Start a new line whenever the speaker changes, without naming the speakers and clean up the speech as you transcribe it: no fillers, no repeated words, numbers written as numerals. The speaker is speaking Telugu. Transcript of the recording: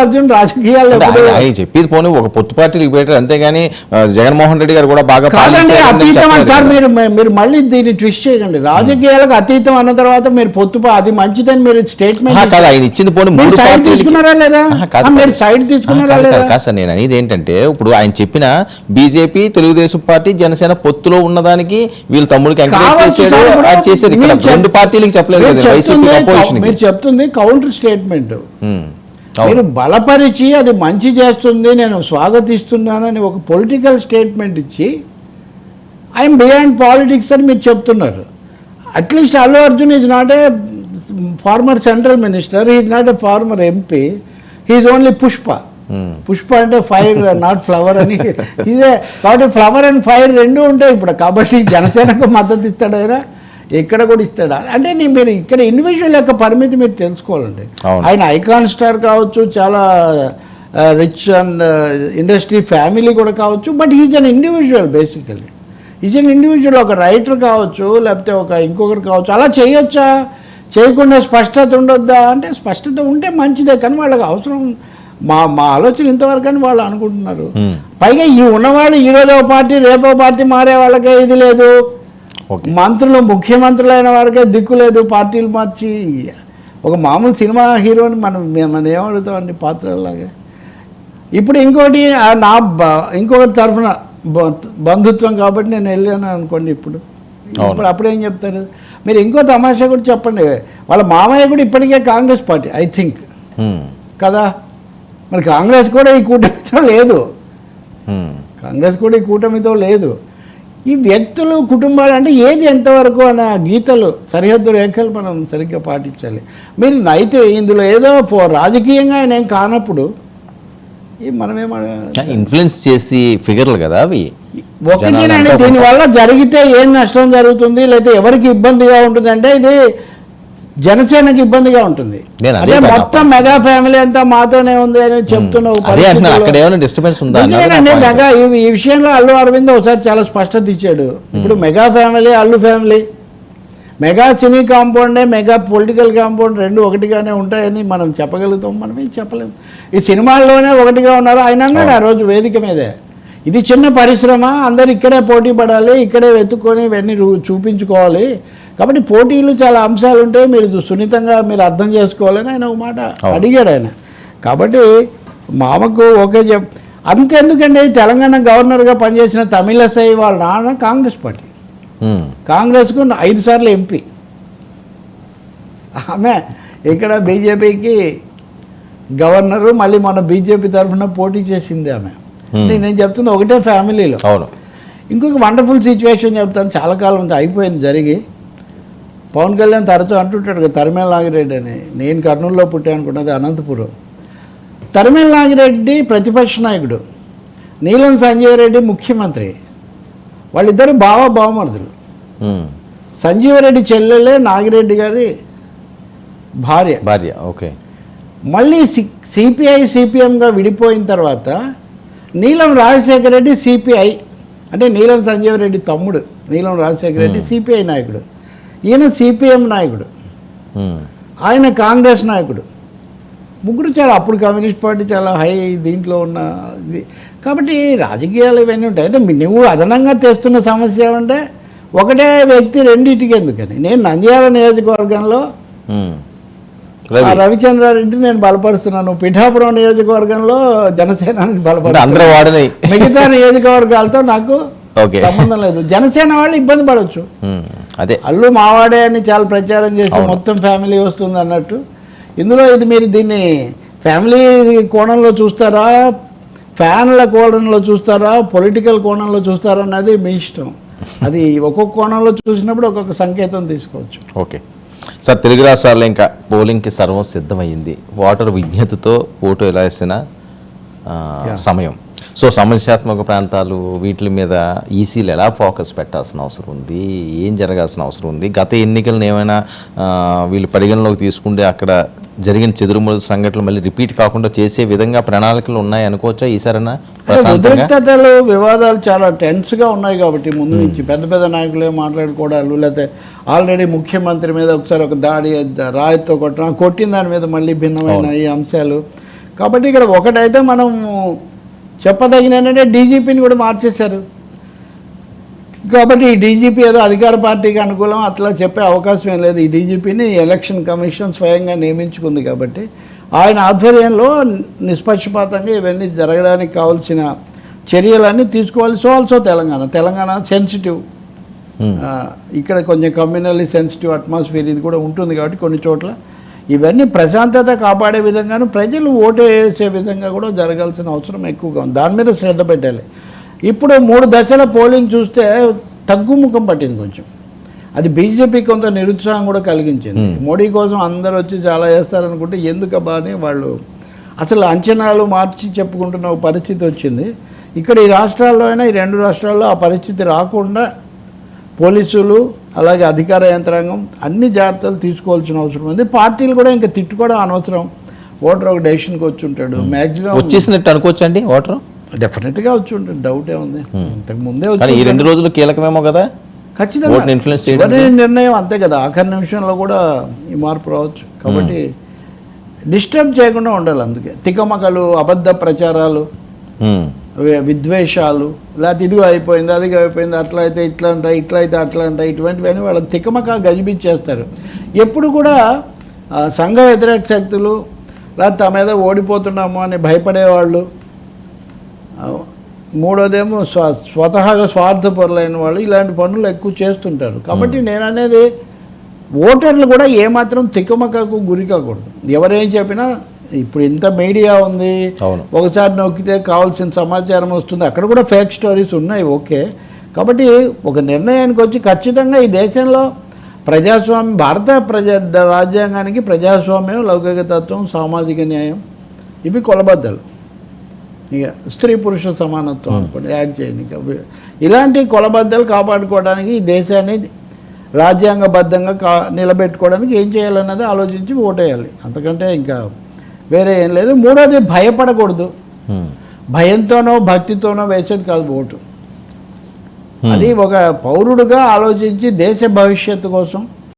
అర్జున్ రాజకీయాల్లో
ఆయన చెప్పేది పోనీ ఒక పొత్తు పార్టీలకు పెట్టారు అంతేగాని జగన్మోహన్ రెడ్డి గారు కూడా బాగా
అతీతం సార్. మీరు మళ్ళీ దీన్ని ట్విస్ట్ చేయకండి. రాజకీయాలకు అతీతం అన్న తర్వాత మీరు పొత్తు అది మంచిదని మీరు స్టేట్మెంట్
కాదు. ఆయన ఇచ్చింది పోనీ మూడు పార్టీలు
తీసుకున్నారా లేదా? మీరు సైడ్ తీసుకున్నారా లేదా?
కాదు సార్, నేను అనేది ఏంటంటే ఇప్పుడు ఆయన చెప్పిన బీజేపీ, తెలుగుదేశం పార్టీ, జనసేన పొత్తులో ఉన్నదానికి వీళ్ళ తమ్ముడికి ఎంకరేజ్ చేశాడు, అది చేశారు. ఇక్కడ రెండు పార్టీలకు చెప్పలేదు.
మీరు చెప్తుంది కౌంటర్ స్టేట్మెంట్. మీరు బలపరిచి అది మంచి చేస్తుంది, నేను స్వాగతిస్తున్నానని ఒక పొలిటికల్ స్టేట్మెంట్ ఇచ్చి ఐఎమ్ బియాండ్ పాలిటిక్స్ అని మీరు చెప్తున్నారు. At least Allu Arjun is not a former central minister, is not a former MP, he's only Pushpa. Pushpa అంటే ఫైర్ నాట్ ఫ్లవర్ అని ఇదే. కాబట్టి ఫ్లవర్ అండ్ ఫైర్ రెండు ఉంటాయి ఇప్పుడు. కాబట్టి జనసేనకు మద్దతు ఇస్తాడు ఆయన, ఎక్కడ కూడా ఇస్తాడా అంటే మీరు ఇక్కడ ఇండివిజువల్ యొక్క పరిమితి మీరు తెలుసుకోవాలండి. ఆయన ఐకాన్ స్టార్ కావచ్చు, చాలా రిచ్ అండ్ ఇండస్ట్రీ ఫ్యామిలీ కూడా కావచ్చు, but is an individual. Basically is an individual. ఒక రైటర్ కావచ్చు, లేకపోతే ఒక ఇంకొకరు కావచ్చు. అలా చేయొచ్చా? చేయకుండా స్పష్టత ఉండొద్దా అంటే స్పష్టత ఉంటే మంచిదే, కానీ వాళ్ళకి అవసరం మా ఆలోచన ఇంతవరకు అని వాళ్ళు అనుకుంటున్నారు. పైగా ఈ ఉన్నవాళ్ళు ఈరోజు పార్టీ రేపో పార్టీ మారే వాళ్ళకే ఇది లేదు. మంత్రులు, ముఖ్యమంత్రులైన వారికే దిక్కు లేదు, పార్టీలు మార్చి. ఒక మామూలు సినిమా హీరోని మనం ఏమడుగుతామండి పాత్రలాగా. ఇప్పుడు ఇంకోటి ఇంకొకరి తరఫున బంధుత్వం కాబట్టి నేను వెళ్ళాను అనుకోండి. ఇప్పుడు అప్పుడేం చెప్తారు మీరు? ఇంకో తమాషా కూడా చెప్పండి. వాళ్ళ మామయ్య కూడా ఇప్పటికే కాంగ్రెస్ పార్టీ ఐ థింక్ కదా. మరి కాంగ్రెస్ కూడా ఈ కూటమితో లేదు. కాంగ్రెస్ కూడా ఈ కూటమితో లేదు. ఈ వ్యక్తులు, కుటుంబాలు అంటే ఏది ఎంతవరకు అనే గీతలు, సరిహద్దు రేఖలు మనం సరిగ్గా పాటించాలి. మీరు అయితే ఇందులో ఏదో రాజకీయంగా ఆయన ఏం కానప్పుడు మనమేమో
ఇన్ఫ్లుయెన్స్ చేసి ఫిగర్లు కదా అవి.
ఒకటి దీనివల్ల జరిగితే ఏం నష్టం జరుగుతుంది, లేకపోతే ఎవరికి ఇబ్బందిగా ఉంటుంది అంటే ఇది జనసేనకి ఇబ్బందిగా ఉంటుంది. అదే మొత్తం మెగా ఫ్యామిలీ అంతా మాతోనే ఉంది అని చెప్తున్నావు. మెగా ఈ విషయంలో అల్లు అరవింద్ ఒకసారి చాలా స్పష్టత ఇచ్చాడు. ఇప్పుడు mega family, Allu family, mega cine కాంపౌండే, మెగా పొలిటికల్ కాంపౌండ్ రెండు ఒకటిగానే ఉంటాయని మనం చెప్పగలుగుతాం? మనం ఏం చెప్పలేము. ఈ సినిమాల్లోనే ఒకటిగా ఉన్నారు. ఆయన అన్నాడు ఆ రోజు వేదిక మీదే, ఇది చిన్న పరిశ్రమ, అందరు ఇక్కడే పోటీ పడాలి, ఇక్కడే వెతుక్కొని ఇవన్నీ చూపించుకోవాలి, కాబట్టి పోటీలు చాలా అంశాలు ఉంటాయి, మీరు సున్నితంగా మీరు అర్థం చేసుకోవాలని ఆయన ఒక మాట అడిగాడు ఆయన. కాబట్టి మామకు ఓకే అంతెందుకండి, తెలంగాణ గవర్నర్గా పనిచేసిన తమిళసై వాళ్ళ నాన్న కాంగ్రెస్ పార్టీ, కాంగ్రెస్కు 5 సార్లు ఎంపీ. ఆమె ఇక్కడ బీజేపీకి గవర్నరు, మళ్ళీ మన బీజేపీ తరఫున పోటీ చేసింది ఆమె. నేను చెప్తుంది ఒకటే ఫ్యామిలీలో. ఇంకొక వండర్ఫుల్ సిచ్యువేషన్ చెప్తాను. చాలా కాలం నుంచి అయిపోయింది జరిగి. పవన్ కళ్యాణ్ తరచూ అంటుంటాడు కదా తరిమేల నాగిరెడ్డి అని. నేను కర్నూలులో పుట్టాను అనుకున్నది అనంతపురం. తరిమేల నాగిరెడ్డి ప్రతిపక్ష నాయకుడు, నీలం సంజీవ్ రెడ్డి ముఖ్యమంత్రి. వాళ్ళిద్దరు బావమరుదులు. సంజీవరెడ్డి చెల్లెలే నాగిరెడ్డి గారి భార్య. ఓకే. మళ్ళీ సిపిఐ సిపిఎంగా విడిపోయిన తర్వాత నీలం రాజశేఖర రెడ్డి సిపిఐ, అంటే నీలం సంజీవ్ రెడ్డి తమ్ముడు నీలం రాజశేఖర రెడ్డి సిపిఐ నాయకుడు, ఈయన సిపిఎం నాయకుడు, ఆయన కాంగ్రెస్ నాయకుడు. ముగ్గురు చాలా, అప్పుడు కమ్యూనిస్ట్ పార్టీ చాలా హై దీంట్లో ఉన్న ఇది. కాబట్టి రాజకీయాలు ఇవన్నీ ఉంటాయి. అయితే నువ్వు అదనంగా తెస్తున్న సమస్య ఏమంటే ఒకటే వ్యక్తి రెండింటికి ఎందుకని. నేను నంద్యాల నియోజకవర్గంలో రవిచంద్రారెడ్డి నేను బలపరుస్తున్నాను, పిఠాపురం నియోజకవర్గంలో జనసేనాన్ని బలపరుస్తున్నాను, మిగతా నియోజకవర్గాలతో నాకు సంబంధం లేదు. జనసేన వాళ్ళు ఇబ్బంది పడవచ్చు. అదే అల్లు మావాడే అని చాలా ప్రచారం చేసి మొత్తం ఫ్యామిలీ వస్తుంది అన్నట్టు. ఇందులో ఇది మీరు దీన్ని ఫ్యామిలీ కోణంలో చూస్తారా, ఫ్యాన్ల కోణంలో చూస్తారా, పొలిటికల్ కోణంలో చూస్తారా అన్నది మీ ఇష్టం. అది ఒక్కొక్క కోణంలో చూసినప్పుడు ఒక్కొక్క సంకేతం తీసుకోవచ్చు.
ఓకే సార్, తెలుగు రాష్ట్రాల్లో ఇంకా పోలింగ్కి సర్వం సిద్ధమైంది. ఓటర్ విజ్ఞతతో ఓటు వేయాల్సిన సమయం. సో సమస్యాత్మక ప్రాంతాలు వీటి మీద ఈసీలు ఎలా ఫోకస్ పెట్టాల్సిన అవసరం ఉంది, ఏం జరగాల్సిన అవసరం ఉంది, గత ఎన్నికలను ఏమైనా వీళ్ళు పరిగణలోకి తీసుకుంటే అక్కడ జరిగిన చెదురుమూల సంఘటనలు మళ్ళీ రిపీట్ కాకుండా చేసే విధంగా ప్రణాళికలు ఉన్నాయి అనుకోవచ్చా ఈసారైనా?
ఉద్రిక్తతలు, వివాదాలు చాలా టెన్స్గా ఉన్నాయి కాబట్టి ముందు నుంచి పెద్ద పెద్ద నాయకులే మాట్లాడుకోవడాలు, లేకపోతే ఆల్రెడీ ముఖ్యమంత్రి మీద ఒకసారి ఒక దాడి రాయితో కొట్టిన దాని మీద మళ్ళీ భిన్నమైన ఈ అంశాలు. కాబట్టి ఇక్కడ ఒకటైతే మనం చెప్పదగిన ఏంటంటే డీజీపీని కూడా మార్చేశారు. కాబట్టి ఈ డీజీపీ ఏదో అధికార పార్టీకి అనుకూలం అట్లా చెప్పే అవకాశం ఏం లేదు. ఈ డీజీపీని ఎలక్షన్ కమిషన్ స్వయంగా నియమించుకుంది కాబట్టి ఆయన ఆధ్వర్యంలో నిష్పక్షపాతంగా ఇవన్నీ జరగడానికి కావాల్సిన చర్యలన్నీ తీసుకోవాలి. సో ఆల్సో తెలంగాణ సెన్సిటివ్, ఇక్కడ కొంచెం కమ్యూనల్లీ సెన్సిటివ్ అట్మాస్ఫియర్ ఇది కూడా ఉంటుంది కాబట్టి కొన్ని చోట్ల ఇవన్నీ ప్రశాంతత కాపాడే విధంగాను ప్రజలు ఓటు వేసే విధంగా కూడా జరగాల్సిన అవసరం ఎక్కువగా ఉంది. దాని మీద శ్రద్ధ పెట్టాలి. ఇప్పుడు 3 దశల పోలింగ్ చూస్తే తగ్గుముఖం పట్టింది కొంచెం. అది బీజేపీ కొంత నిరుత్సాహం కూడా కలిగించింది. మోడీ కోసం అందరూ వచ్చి చాలా చేస్తారనుకుంటే ఎందుకబ్బా అని వాళ్ళు అసలు అంచనాలు మార్చి చెప్పుకుంటున్న ఒక పరిస్థితి వచ్చింది. ఇక్కడ ఈ రాష్ట్రాల్లో అయినా ఈ 2 రాష్ట్రాల్లో ఆ పరిస్థితి రాకుండా పోలీసులు అలాగే అధికార యంత్రాంగం అన్ని జాగ్రత్తలు తీసుకోవాల్సిన అవసరం ఉంది. పార్టీలు కూడా ఇంకా తిట్టుకోవడం అనవసరం. ఓటర్ ఒక డెసిషన్కి వచ్చి ఉంటాడు. మ్యాక్సిమం
వచ్చేసినట్టు అనుకోవచ్చండి ఓటర్
డెఫినెట్గా వచ్చి ఉంటాడు, డౌటే ఉంది. ఇంతకు ముందే
ఈ 2 రోజులు కీలకమేమో కదా,
ఖచ్చితంగా నిర్ణయం అంతే కదా. ఆఖరి నిమిషంలో కూడా ఈ మార్పు రావచ్చు కాబట్టి డిస్టర్బ్ చేయకుండా ఉండాలి. అందుకే తికమకలు, అబద్ధ ప్రచారాలు, విద్వేషాలు, లేకపోతే ఇదిగో అయిపోయింది అదిగో అయిపోయింది అట్లా అయితే ఇట్లా అంటాయి ఇట్లా అయితే అట్లా అంటాయి ఇటువంటివన్నీ వాళ్ళకి తికమక గజిబిచ్చేస్తారు. ఎప్పుడు కూడా సంఘ వ్యతిరేక శక్తులు లేకపోతే తమ మీద ఓడిపోతున్నాము అని భయపడేవాళ్ళు, మూడోదేమో స్వతహాగా స్వార్థపరులైన వాళ్ళు ఇలాంటి పనులు ఎక్కువ చేస్తుంటారు. కాబట్టి నేను అనేది ఓటర్లు కూడా ఏమాత్రం తికమకకు గురి కాకూడదు. ఎవరేం చెప్పినా ఇప్పుడు ఇంత మీడియా ఉంది, ఒకసారి నొక్కితే కావాల్సిన సమాచారం వస్తుంది, అక్కడ కూడా ఫేక్ స్టోరీస్ ఉన్నాయి. ఓకే, కాబట్టి ఒక నిర్ణయానికి వచ్చి ఖచ్చితంగా ఈ దేశంలో ప్రజాస్వామ్యం, భారత రాజ్యాంగానికి ప్రజాస్వామ్యం, లౌకిక తత్వం, సామాజిక న్యాయం ఇవి కొలబద్దలు. ఇక స్త్రీ పురుష సమానత్వం అనుకోండి యాడ్ చేయండి. ఇలాంటి కొలబద్దలు కాపాడుకోవడానికి ఈ దేశాన్ని రాజ్యాంగబద్ధంగా నిలబెట్టుకోవడానికి ఏం చేయాలన్నది ఆలోచించి ఓటేయాలి. అంతకంటే ఇంకా వేరే ఏం లేదు. మూడోది భయపడకూడదు. భయంతోనో భక్తితోనో వేసేది కాదు ఓటు. అది ఒక పౌరుడుగా ఆలోచించి దేశ భవిష్యత్తు కోసం